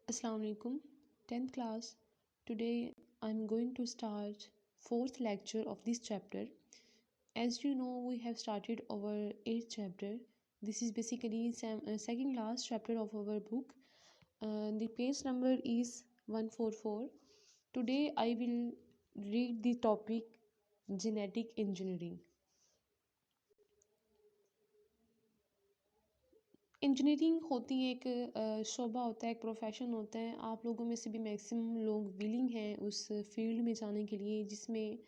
Assalamu alaikum, 10th class. Today I'm going to start fourth lecture of this chapter. As you know, we have started our eighth chapter. This is basically second last chapter of our book. The page number is 144. Today I will read the topic genetic engineering. Engineering होती है एक शोबा होता है, एक profession होता है। आप लोगों में से भी मैक्सिमम लोग विलिंग हैं उस फील्ड में जाने के लिए, जिसमें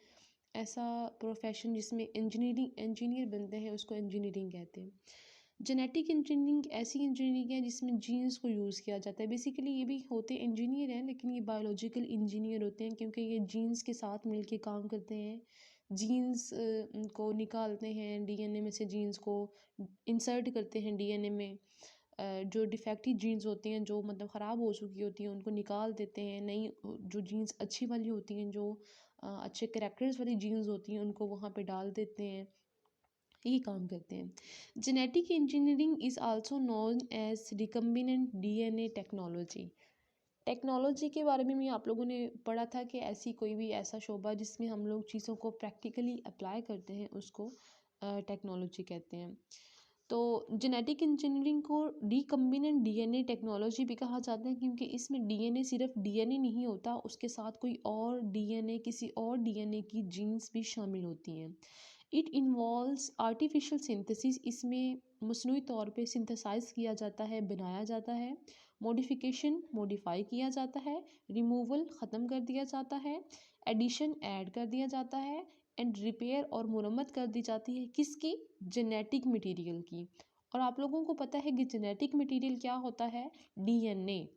ऐसा प्रोफेशन जिसमें इंजीनियर बनते हैं उसको इंजीनियरिंग कहते हैं। जेनेटिक इंजीनियरिंग ऐसी इंजीनियरिंग है जिसमें जीन्स को यूज़ किया जाता है। बेसिकली ये भी होते इंजीनियर हैं, लेकिन ये बायोलॉजिकल इंजीनियर होते हैं क्योंकि ये जीन्स के साथ मिलके काम करते हैं। जीन्स को निकालते हैं डीएनए में से, जीन्स को इंसर्ट करते हैं डीएनए में। जो डिफेक्टिव जीन्स होती हैं, जो मतलब ख़राब हो चुकी होती हैं, उनको निकाल देते हैं। नई जो जीन्स अच्छी वाली होती हैं, जो अच्छे कैरेक्टर्स वाली जीन्स होती हैं, उनको वहाँ पे डाल देते हैं। यही काम करते हैं। Genetic engineering is also known as recombinant DNA technology. Technology के बारे में भी आप लोगों ने पढ़ा था कि ऐसी कोई भी ऐसा शोबा जिसमें हम लोग चीज़ों को प्रैक्टिकली अप्लाई करते हैं, उसको टेक्नोलॉजी कहते हैं। तो जेनेटिक इंजीनियरिंग को रिकम्बिनेंट डीएनए टेक्नोलॉजी भी कहा जाता है क्योंकि इसमें डीएनए सिर्फ डीएनए नहीं होता, उसके साथ कोई और डीएनए, किसी और डीएनए की जीन्स भी शामिल होती हैं। इट इन्वॉल्व्स आर्टिफिशियल सिंथेसिस, इसमें मसनूई तौर पे सिंथेसाइज किया जाता है, बनाया जाता है। मॉडिफिकेशन, मॉडिफाई किया जाता है। रिमूवल, ख़त्म कर दिया जाता है। एडिशन, ऐड कर दिया जाता है। एंड रिपेयर और मुरम्मत कर दी जाती है, किसकी? जेनेटिक मटेरियल की। और आप लोगों को पता है कि जेनेटिक मटेरियल क्या होता है? डीएनए,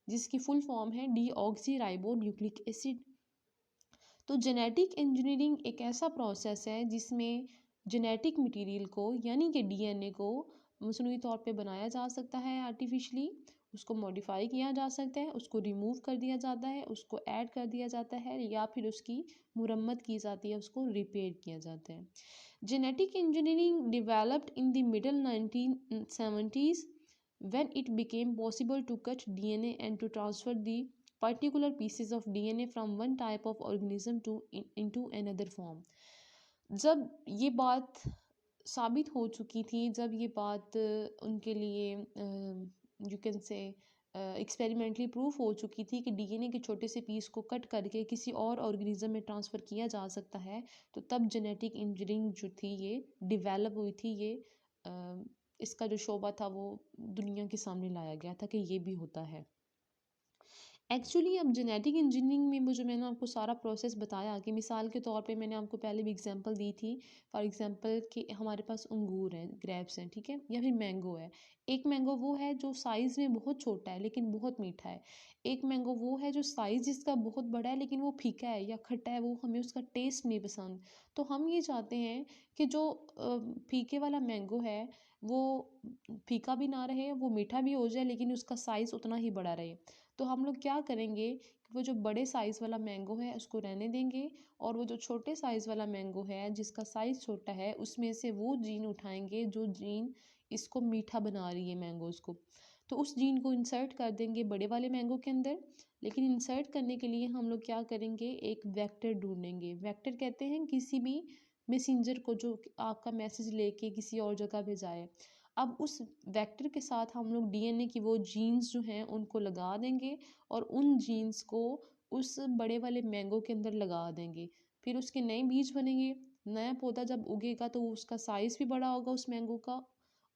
जिसकी फुल फॉर्म है डीऑक्सी राइबो न्यूक्लिक एसिड। तो जेनेटिक इंजीनियरिंग एक ऐसा प्रोसेस है जिसमें जेनेटिक मटेरियल को यानी कि डीएनए को मसनूई तौर पे बनाया जा सकता है आर्टिफिशली, उसको मॉडिफाई किया जा सकता है, उसको रिमूव कर दिया जाता है, उसको ऐड कर दिया जाता है, या फिर उसकी मुरम्मत की जाती है, उसको रिपेयर किया जाता है। Genetic engineering developed in the middle 1970s when it became possible to cut DNA and to transfer the particular pieces of DNA from one type of organism to into another form। जब ये बात साबित हो चुकी थी, जब ये बात उनके लिए you can say experimentally proof हो चुकी थी कि डीएनए के छोटे से पीस को कट करके किसी और ऑर्गेनिज्म में ट्रांसफ़र किया जा सकता है, तो तब जेनेटिक इंजीनियरिंग जो थी ये डेवलप हुई थी। ये इसका जो शोबा था वो दुनिया के सामने लाया गया था कि ये भी होता है। एक्चुअली अब जेनेटिक इंजीनियरिंग में वो जो मैंने आपको सारा प्रोसेस बताया कि मिसाल के तौर पे मैंने आपको पहले भी एग्जांपल दी थी। फॉर एग्जांपल कि हमारे पास अंगूर हैं, ग्रेप्स हैं, ठीक है, या फिर मैंगो है। एक मैंगो वो है जो साइज़ में बहुत छोटा है लेकिन बहुत मीठा है। एक मैंगो वो है जो साइज़ जिसका बहुत बड़ा है लेकिन वो फीका है या खट्टा है, वो हमें उसका टेस्ट नहीं पसंद। तो हम ये चाहते हैं कि जो फीके वाला मैंगो है वो फीका भी ना रहे, वो मीठा भी हो जाए लेकिन उसका साइज़ उतना ही बड़ा रहे। तो हम लोग क्या करेंगे कि वो जो बड़े साइज़ वाला मैंगो है उसको रहने देंगे, और वो जो छोटे साइज़ वाला मैंगो है जिसका साइज़ छोटा है उसमें से वो जीन उठाएंगे जो जीन इसको मीठा बना रही है मैंगोज़ को। तो उस जीन को इंसर्ट कर देंगे बड़े वाले मैंगो के अंदर। लेकिन इंसर्ट करने के लिए हम लोग क्या करेंगे, एक वेक्टर ढूंढेंगे। वेक्टर कहते हैं किसी भी मैसेंजर को जो आपका मैसेज लेके किसी और जगह भेजाए। अब उस वेक्टर के साथ हम लोग डीएनए की वो जीन्स जो हैं उनको लगा देंगे, और उन जीन्स को उस बड़े वाले मैंगो के अंदर लगा देंगे। फिर उसके नए बीज बनेंगे। नया पौधा जब उगेगा तो उसका साइज़ भी बड़ा होगा उस मैंगो का,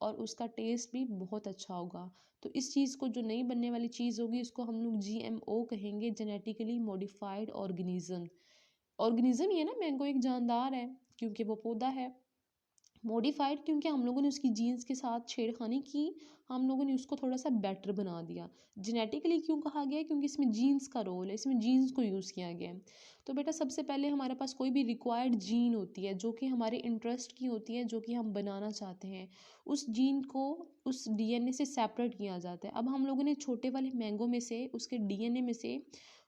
और उसका टेस्ट भी बहुत अच्छा होगा। तो इस चीज़ को, जो नई बनने वाली चीज़ होगी, उसको हम लोग जीएमओ कहेंगे, जेनेटिकली मॉडिफाइड ऑर्गेनिज्म। ऑर्गेनिज्म ही है ना, मैंगो एक जानदार है क्योंकि वो पौधा है। मॉडिफाइड क्योंकि हम लोगों ने उसकी जीन्स के साथ छेड़खानी की, हम लोगों ने उसको थोड़ा सा बेटर बना दिया। जेनेटिकली क्यों कहा गया है? क्योंकि इसमें जीन्स का रोल है, इसमें जीन्स को यूज़ किया गया है। तो बेटा सबसे पहले हमारे पास कोई भी रिक्वायर्ड जीन होती है जो कि हमारे इंटरेस्ट की होती है, जो कि हम बनाना चाहते हैं, उस जीन को उस डीएनए से सेपरेट किया जाता है। अब हम लोगों ने छोटे वाले मैंगो में से, उसके डीएनए में से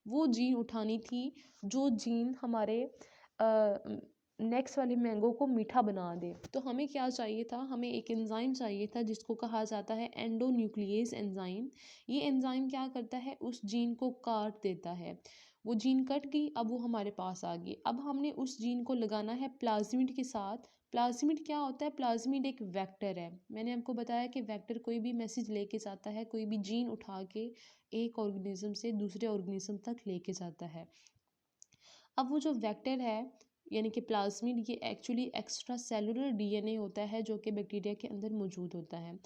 वो जीन उठानी थी जो जीन हमारे नेक्स्ट वाले मैंगो को मीठा बना दे। तो हमें क्या चाहिए था, हमें एक एंजाइम चाहिए था जिसको कहा जाता है एंडोन्यूक्लियेज एंजाइम। ये एंजाइम क्या करता है, उस जीन को काट देता है। वो जीन कट गई, अब वो हमारे पास आ गई। अब हमने उस जीन को लगाना है प्लाज्मिड के साथ। प्लाज्मिड क्या होता है, प्लाज्मिड एक वेक्टर है। मैंने आपको बताया कि वेक्टर कोई भी मैसेज लेके जाता है, कोई भी जीन उठा के एक ऑर्गेनिज्म से दूसरे ऑर्गेनिज्म तक लेके जाता है। अब वो जो वेक्टर है यानी कि प्लाज्मिड, ये एक्चुअली एक्स्ट्रा सेलुलर डीएनए होता है जो कि बैक्टीरिया के अंदर मौजूद होता है।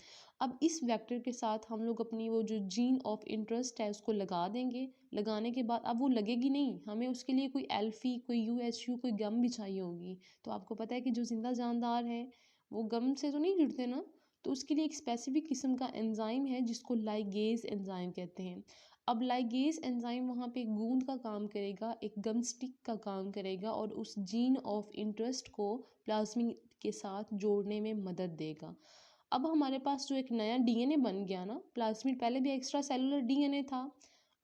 अब इस वेक्टर के साथ हम लोग अपनी वो जो जीन ऑफ इंटरेस्ट है उसको लगा देंगे। लगाने के बाद अब वो लगेगी नहीं, हमें उसके लिए कोई एल्फी, कोई यूएचयू, कोई गम भी चाहिए होगी। तो आपको पता है कि जो जिंदा जानदार है वो गम से तो नहीं जुड़ते ना, तो उसके लिए एक स्पेसिफिक किस्म का एंजाइम है जिसको लाइगेज एंजाइम कहते हैं। अब लाइगेज एंजाइम वहाँ पे गूंद का काम करेगा, एक गम स्टिक का काम करेगा और उस जीन ऑफ इंटरेस्ट को प्लाज्मिड के साथ जोड़ने में मदद देगा। अब हमारे पास जो एक नया डीएनए बन गया ना, प्लाज्मिड पहले भी एक्स्ट्रा सेलुलर डीएनए था,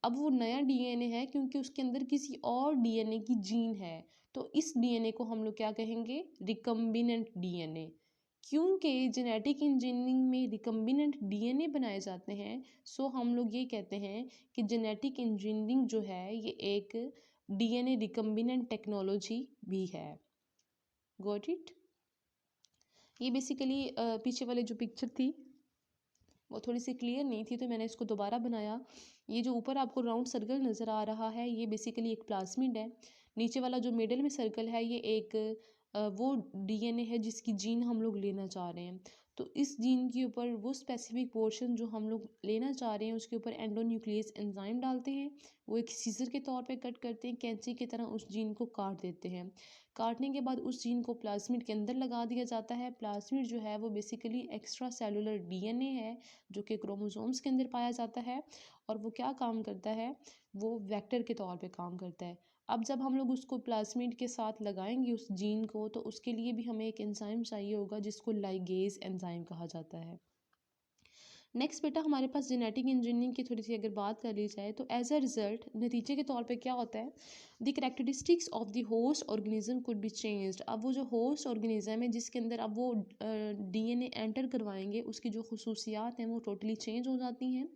अब वो नया डीएनए है क्योंकि उसके अंदर किसी और डीएनए की जीन है। तो इस डीएनए को हम लोग क्या कहेंगे, रिकम्बिनेंट डीएनए। क्योंकि जेनेटिक इंजीनियरिंग में रिकम्बिनेंट डीएनए बनाए जाते हैं, सो हम लोग ये कहते हैं कि जेनेटिक इंजीनियरिंग जो है ये एक डीएनए रिकम्बिनेंट टेक्नोलॉजी भी है। Got it. ये बेसिकली पीछे वाली जो पिक्चर थी वो थोड़ी सी क्लियर नहीं थी तो मैंने इसको दोबारा बनाया। ये जो ऊपर आपको राउंड सर्कल नज़र आ रहा है ये बेसिकली एक प्लाज्मिड है। नीचे वाला जो मिडल में सर्कल है ये एक वो डीएनए है जिसकी जीन हम लोग लेना चाह रहे हैं। तो इस जीन के ऊपर वो स्पेसिफिक पोर्शन जो हम लोग लेना चाह रहे हैं उसके ऊपर एंडोन्यूक्लियस एंजाइम डालते हैं। वो एक सीजर के तौर पे कट करते हैं, कैंची की तरह उस जीन को काट देते हैं। काटने के बाद उस जीन को प्लाज्मिड के अंदर लगा दिया जाता है। प्लाज्मिड जो है वो बेसिकली एक्स्ट्रा सेलुलर डीएनए है जो कि क्रोमोसोम्स के अंदर पाया जाता है। और वो क्या काम करता है, वो वेक्टर के तौर पे काम करता है। अब जब हम लोग उसको प्लाज्मिड के साथ लगाएंगे उस जीन को, तो उसके लिए भी हमें एक एंजाइम चाहिए होगा जिसको लाइगेज एंजाइम कहा जाता है। नेक्स्ट बेटा हमारे पास जेनेटिक इंजीनियरिंग की थोड़ी सी अगर बात कर ली जाए तो एज अ रिजल्ट नतीजे के तौर पे क्या होता है, the characteristics of the host organism could be changed. अब वो जो होस्ट ऑर्गेनिज्म है जिसके अंदर अब वो डीएनए एंटर करवाएंगे उसकी जो खसूसियात हैं वो टोटली चेंज हो जाती हैं।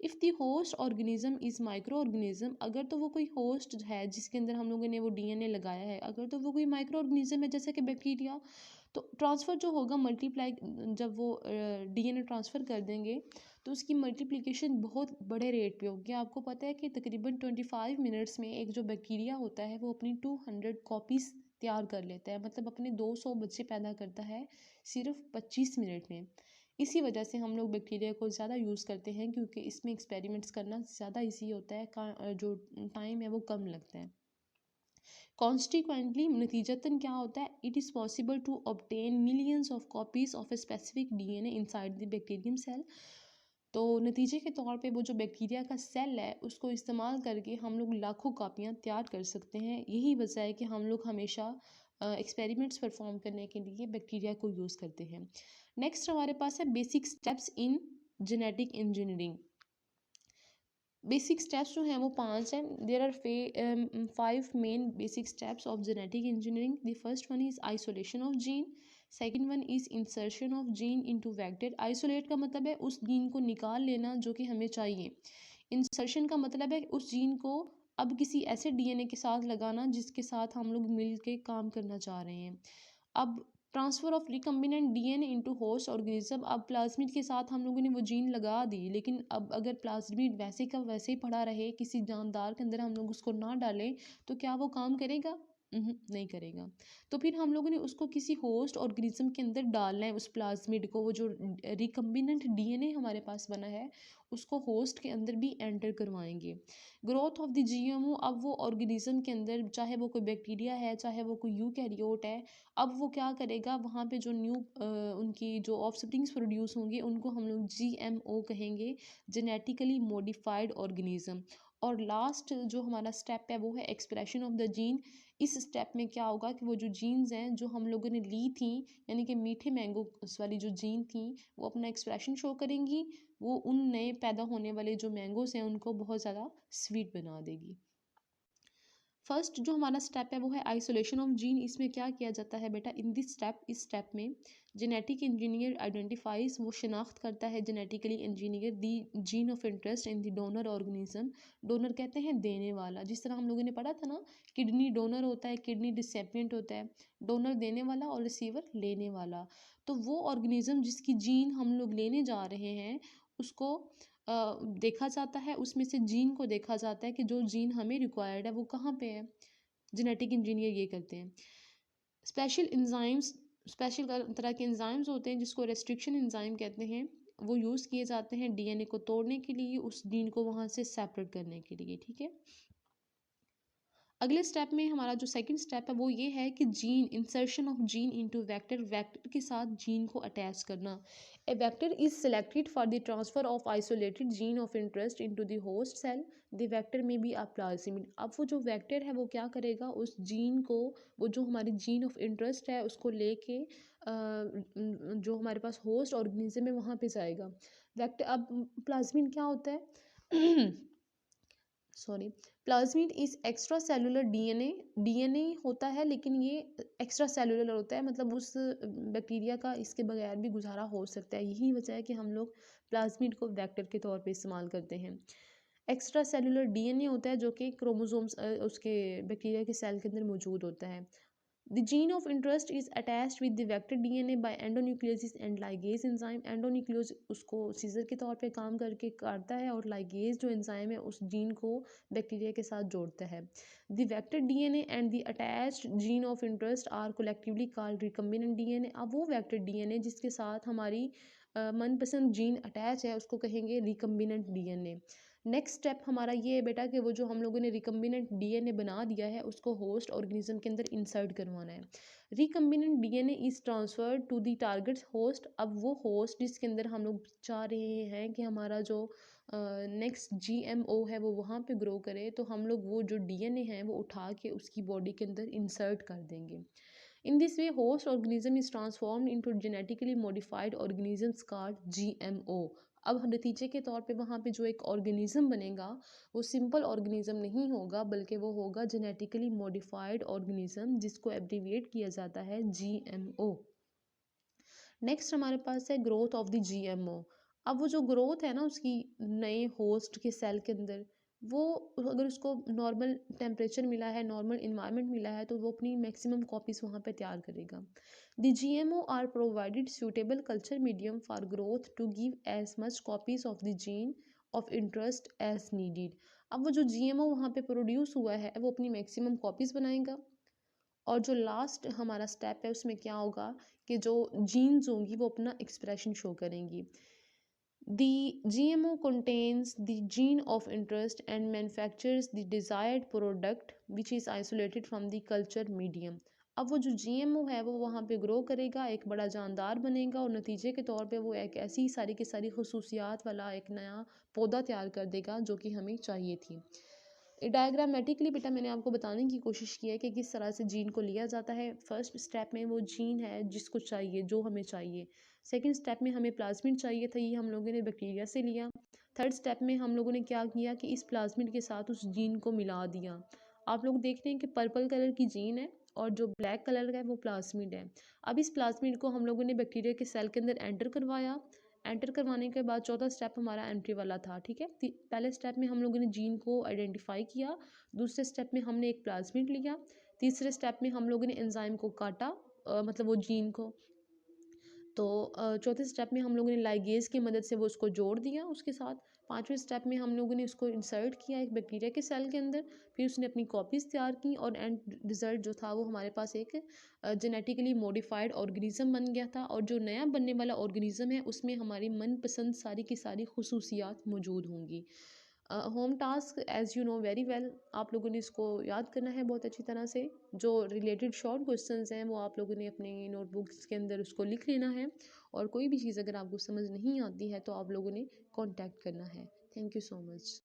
If the host organism is micro organism, अगर तो वो कोई होस्ट है जिसके अंदर हम लोगों ने वो डीएनए लगाया है, अगर तो वो कोई माइक्रो ऑर्गेनिज्म है जैसे कि बैक्टीरिया, तो ट्रांसफ़र जो होगा मल्टीप्लाई, जब वो डीएनए ट्रांसफ़र कर देंगे तो उसकी मल्टीप्लिकेशन बहुत बड़े रेट पे होगी। आपको पता है कि तकरीबन 25 मिनट्स में एक जो बैक्टीरिया होता है वो अपनी 200 कॉपीज़ तैयार कर लेता है, मतलब अपने 200 बच्चे पैदा करता है सिर्फ 25 मिनट में। इसी वजह से हम लोग बैक्टीरिया को ज़्यादा यूज़ करते हैं क्योंकि इसमें एक्सपेरिमेंट्स करना ज़्यादा ईजी होता है, जो टाइम है वो कम लगता है। कॉन्स्टिक्वेंटली नतीजतन क्या होता है, it is possible to obtain millions of copies of a specific DNA inside the bacterium cell. तो नतीजे के तौर पे वो जो बैक्टीरिया का सेल है उसको इस्तेमाल करके हम लोग लाखों कापियाँ तैयार कर सकते हैं। यही वजह है कि हम लोग हमेशा एक्सपेरिमेंट्स परफॉर्म करने के लिए बैक्टीरिया को यूज़ करते हैं। नेक्स्ट हमारे पास है basic steps in genetic engineering. Basic steps जो हैं वो 5 हैं। There are 5 main basic steps of genetic engineering. The first one is isolation of gene, second one is insertion of gene into vector. Isolate का मतलब है उस gene को निकाल लेना जो कि हमें चाहिए। इंसर्शन का मतलब है उस जीन को अब किसी ऐसे डीएनए के साथ लगाना जिसके साथ हम लोग मिल के काम करना चाह रहे हैं। अब transfer of recombinant DNA into host organism, अब प्लाज्मिड के साथ हम लोगों ने वो जीन लगा दी, लेकिन अब अगर प्लाज्मिड वैसे का वैसे ही पड़ा रहे, किसी जानदार के अंदर हम लोग उसको ना डालें, तो क्या वो काम करेगा? नहीं करेगा। तो फिर हम लोगों ने उसको किसी होस्ट ऑर्गेनिज्म के अंदर डालना है, उस प्लाज्मिड को, वो जो रिकम्बिनेंट डीएनए हमारे पास बना है उसको होस्ट के अंदर भी एंटर करवाएंगे। ग्रोथ ऑफ द जीएमओ, अब वो ऑर्गेनिज्म के अंदर चाहे वो कोई बैक्टीरिया है चाहे वो कोई यूकैरियोट है, अब वो क्या करेगा, वहाँ पे जो न्यू उनकी जो ऑफस्प्रिंग्स प्रोड्यूस होंगे उनको हम लोग जीएमओ कहेंगे, जेनेटिकली मॉडिफाइड ऑर्गेनिज्म। और लास्ट जो हमारा स्टेप है वो है एक्सप्रेशन ऑफ द जीन। इस स्टेप में क्या होगा कि वो जो जीन्स हैं जो हम लोगों ने ली थी, यानी कि मीठे मैंगो वाली जो जीन थी, वो अपना एक्सप्रेशन शो करेंगी। वो उन नए पैदा होने वाले जो मैंगोस हैं उनको बहुत ज़्यादा स्वीट बना देगी। फर्स्ट जो हमारा स्टेप है वो है आइसोलेशन ऑफ जीन। इसमें क्या किया जाता है बेटा, इन दिस स्टेप, इस स्टेप में जेनेटिक इंजीनियर आइडेंटिफाइज, वो शिनाख्त करता है genetically engineer the gene of interest in the donor organism. Donor कहते हैं देने वाला, जिस तरह हम लोगों ने पढ़ा था ना, किडनी डोनर होता है, किडनी रिसेपिएंट होता है, डोनर देने वाला और रिसीवर लेने वाला। तो वो ऑर्गेनिज्म जिसकी जीन हम लोग लेने जा रहे हैं उसको देखा जाता है, उसमें से जीन को देखा जाता है कि जो जीन हमें रिक्वायर्ड है वो कहाँ पे है। जेनेटिक इंजीनियर ये करते हैं। स्पेशल इंजाइम्स, स्पेशल तरह के इंजाइम्स होते हैं जिसको रेस्ट्रिक्शन इंजाइम कहते हैं, वो यूज़ किए जाते हैं डीएनए को तोड़ने के लिए, उस जीन को वहाँ से सेपरेट करने के लिए, ठीक है। अगले स्टेप में हमारा जो सेकंड स्टेप है वो ये है कि gene insertion of gene into vector, vector के साथ जीन को अटैच करना। A vector is selected for the transfer of isolated gene of interest into the host cell, the vector में बी अ प्लाज्मिड। अब वो जो वेक्टर है वो क्या करेगा, उस जीन को, वो जो हमारी जीन ऑफ इंटरेस्ट है उसको लेके जो हमारे पास होस्ट ऑर्गेनिज्म है वहाँ पे जाएगा। वेक्टर, अब प्लाज्मिड क्या होता है sorry, plasmid is extra cellular DNA, DNA होता है लेकिन ये एक्स्ट्रा सेलुलर होता है, मतलब उस बैक्टीरिया का इसके बगैर भी गुजारा हो सकता है। यही वजह है कि हम लोग प्लाज्मिड को वेक्टर के तौर पे इस्तेमाल करते हैं। एक्स्ट्रा सेलुलर डीएनए होता है जो कि क्रोमोसोम्स उसके बैक्टीरिया के सेल के अंदर मौजूद होता है। The gene of interest is attached with the vector DNA by endonucleases and ligase enzyme। endonuclease उसको सीजर के तौर पे काम करके काटता है और ligase जो एंजाइम है उस जीन को बैक्टीरिया के साथ जोड़ता है। The vector DNA and the attached gene of interest are collectively called recombinant DNA। अब वो vector DNA जिसके साथ हमारी मनपसंद जीन अटैच है उसको कहेंगे रिकम्बिनेंट डीएनए। नेक्स्ट स्टेप हमारा ये है बेटा कि वो जो हम लोगों ने रिकम्बिनेंट डीएनए बना दिया है उसको होस्ट ऑर्गेनिज्म के अंदर इंसर्ट करवाना है। Recombinant DNA is transferred to the target host. अब वो होस्ट जिसके अंदर हम लोग चाह रहे हैं कि हमारा जो नेक्स्ट जीएमओ है वो वहाँ पे ग्रो करे, तो हम लोग वो जो डीएनए है वो उठा के उसकी बॉडी के अंदर इंसर्ट कर देंगे। In this way, host organism is transformed into genetically modified organisms called GMO। अब नतीजे के तौर पे वहाँ पे जो एक ऑर्गेनिज्म बनेगा वो सिंपल ऑर्गेनिज्म नहीं होगा बल्कि वो होगा जेनेटिकली मॉडिफाइड ऑर्गेनिज्म, जिसको एब्रीविएट किया जाता है GMO। नेक्स्ट हमारे पास है ग्रोथ ऑफ द जीएमओ। अब वो जो ग्रोथ है ना उसकी नए होस्ट के सेल के अंदर, वो अगर उसको नॉर्मल टेम्परेचर मिला है, नॉर्मल इन्वायरमेंट मिला है, तो वो अपनी मैक्सिमम कॉपीज वहाँ पे तैयार करेगा। The GMO are provided suitable culture medium for growth to give as much copies of the gene of interest as needed. अब वो जो जीएमओ वहाँ पे प्रोड्यूस हुआ है वो अपनी मैक्सिमम कॉपीज बनाएगा, और जो लास्ट हमारा स्टेप है उसमें क्या होगा कि जो जीन्स होंगी वो अपना एक्सप्रेशन शो करेंगी। The GMO contains the gene of interest and manufactures the desired product which is isolated from the culture medium। अब वो जो GMO है वो वहाँ पे ग्रो करेगा, एक बड़ा जानदार बनेगा और नतीजे के तौर पे वो एक ऐसी सारी की सारी खसूसियात वाला एक नया पौधा तैयार कर देगा जो कि हमें चाहिए थी। डायग्रामेटिकली बेटा मैंने आपको बताने की कोशिश की है कि किस तरह से जीन को लिया जाता है। फर्स्ट स्टेप में वो जीन है जिसको चाहिए, जो हमें चाहिए। सेकंड स्टेप में हमें प्लाज्मिड चाहिए था, ये हम लोगों ने बैक्टीरिया से लिया। थर्ड स्टेप में हम लोगों ने क्या किया कि इस प्लाज्मिड के साथ उस जीन को मिला दिया। आप लोग देख रहे हैं कि पर्पल कलर की जीन है और जो ब्लैक कलर का है वो प्लाज्मिड है। अब इस प्लाज्मिड को हम लोगों ने बैक्टीरिया के सेल के अंदर एंटर करवाया। एंटर करवाने के बाद चौथा स्टेप हमारा एंट्री वाला था, ठीक है। पहले स्टेप में हम लोगों ने जीन को आइडेंटिफाई किया, दूसरे स्टेप में हमने एक प्लाज्मिड लिया, तीसरे स्टेप में हम लोगों ने एंजाइम को काटा, मतलब वो जीन को, तो चौथे स्टेप में हम लोगों ने लाइगेज की मदद से वो उसको जोड़ दिया उसके साथ। पांचवें स्टेप में हम लोगों ने उसको इंसर्ट किया एक बैक्टीरिया के सेल के अंदर, फिर उसने अपनी कॉपीज़ तैयार की और एंड रिजल्ट जो था वो हमारे पास एक जेनेटिकली मॉडिफाइड ऑर्गेनिज्म बन गया था। और जो नया बनने वाला ऑर्गेनिज्म है उसमें हमारी मनपसंद सारी की सारी खसूसियात मौजूद होंगी। Home task as you know very well, आप लोगों ने इसको याद करना है बहुत अच्छी तरह से। जो रिलेटेड शॉर्ट क्वेश्चंस हैं वो आप लोगों ने अपने नोटबुक्स के अंदर उसको लिख लेना है, और कोई भी चीज़ अगर आपको समझ नहीं आती है तो आप लोगों ने कांटेक्ट करना है। Thank you so much.